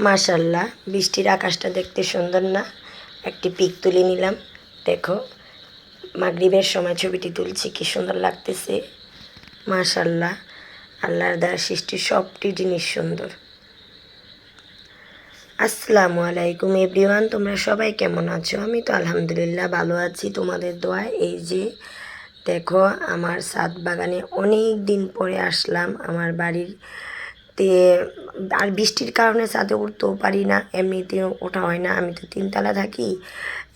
মাশাল্লাহ, বৃষ্টির আকাশটা দেখতে সুন্দর না? একটি পিক তুলে নিলাম। দেখো, মাগরিবের সময় ছবিটি তুলছি, কি সুন্দর লাগতেছে। মাশাল্লাহ, আল্লাহর দ্বারা সৃষ্টি সবটি জিনিস সুন্দর। আসসালামু আলাইকুম এভরিওয়ান, তোমরা সবাই কেমন আছো? আমি তো আলহামদুলিল্লাহ ভালো আছি, তোমাদের দোয়ায়। এই যে দেখো, আমার ছাদ বাগানে অনেক দিন পরে আসলাম আমার বাড়ির তে। আর বৃষ্টির কারণে ছাদে উঠতেও পারি না, এমনিতেও ওঠা হয় না। আমি তো 3তলা থাকি,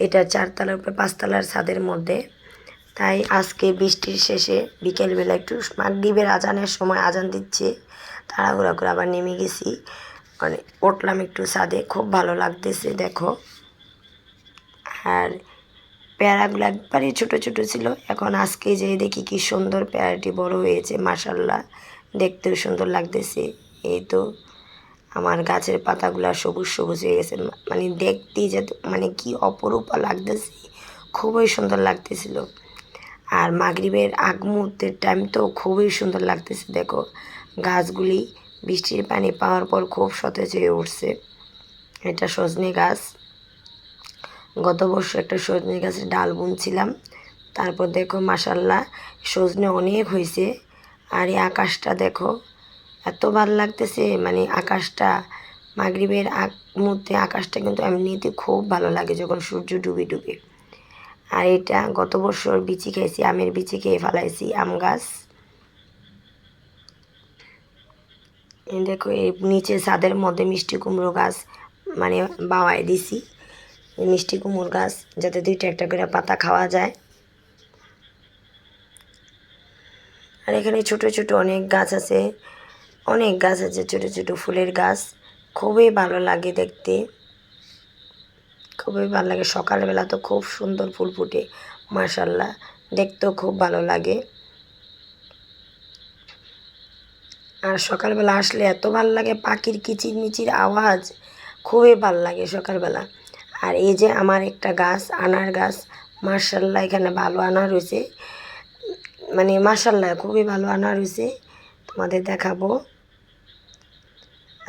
এটা 4তলার উপরে 5তলার ছাদের মধ্যে। তাই আজকে বৃষ্টির শেষে বিকেলবেলা একটু মাগরিবের আজানের সময় আজান দিচ্ছে, তাড়াহুড়া করে আবার নেমে গেছি, মানে উঠলাম একটু ছাদে, খুব ভালো লাগতেছে। দেখো, আর পেয়ারাগুলো একবারই ছোট ছোট ছিল, এখন আজকে যেয়ে দেখি কি সুন্দর পেয়ারাটি বড় হয়েছে। মাশাল্লাহ, দেখতেও সুন্দর লাগতেছে। এই তো আমার গাছের পাতাগুলো সবুজ সবুজ হয়ে গেছে, মানে দেখতেই যে মানে কি অপরূপা লাগতেছে, খুবই সুন্দর লাগতেছিল। আর মাগরিবের আগ মুহূর্তের টাইম তো খুবই সুন্দর লাগতেছে। দেখো, গাছগুলি বৃষ্টির পানি পাওয়ার পর খুব সতেজ হয়ে উঠছে। এটা সজনে গাছ, গত বছর একটা সজনে গাছের ডাল বুনছিলাম। তারপর দেখো মাশাল্লাহ, সজনে অনেক হয়েছে। আর এই আকাশটা দেখো, এত ভালো লাগতেছে, মানে আকাশটা মাগরিবের আগ মুহূর্তে আকাশটা কিন্তু এমনিতে খুব ভালো লাগে যখন সূর্য ডুবে ডুবে। আর এটা গত বছর বিচি খেয়েছি, আমের বিচি খেয়ে ফেলাইছি, আম গাছ। দেখো, এই নিচে ছাদের মধ্যে মিষ্টি কুমড়ো গাছ মানে বাওয়ায় দিছি, মিষ্টি কুমড়ো গাছ, যাতে 2টা একটা করে পাতা খাওয়া যায়। আর এখানে ছোট ছোট অনেক গাছ আছে, অনেক গাছ আছে, ছোট ছোট ফুলের গাছ, খুবই ভালো লাগে দেখতে, খুবই ভালো লাগে। সকালবেলা তো খুব সুন্দর ফুল ফুটে, মাশাল্লাহ, দেখতেও খুব ভালো লাগে। আর সকালবেলা আসলে এত ভালো লাগে, পাখির কিচিরমিচির আওয়াজ, খুবই ভালো লাগে সকালবেলা। আর এই যে আমার একটা গাছ, আনার গাছ, মাশাল্লাহ, এখানে ভালো আনার হয়েছে, মানে মাশাল্লাহ খুবই ভালো আনার হয়েছে, তোমাদের দেখাবো।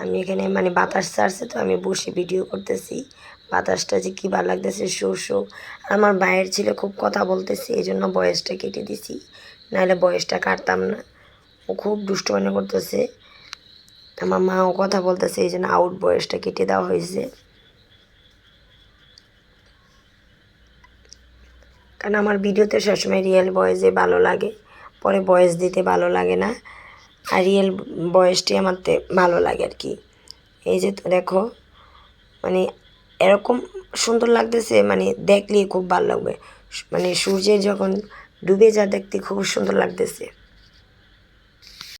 আমি এখানে মানে বাতাস ছাড়ছে তো আমি বসে ভিডিও করতেছি, বাতাসটা যে কী ভালো লাগতেছে, শো শো। আমার বাইরের ছেলে খুব কথা বলতেছে, এই জন্য বয়সটা কেটে দিছি, নাহলে বয়সটা কাটতাম না। ও খুব দুষ্টুমি করতেছে, আমার মাও কথা বলতেছে, এই জন্য আউট বয়সটা কেটে দেওয়া হয়েছে। কারণ আমার ভিডিওতে সবসময় রিয়েল ভয়েসে ভালো লাগে, পরে ভয়েস দিতে ভালো লাগে না, আর রিয়েল ভয়েসটি আমার ভালো লাগে আর কি। এই যে দেখো, মানে এরকম সুন্দর লাগতেছে, মানে দেখলেই খুব ভালো লাগবে, মানে সূর্যের যখন ডুবে যা দেখতে খুব সুন্দর লাগতেছে।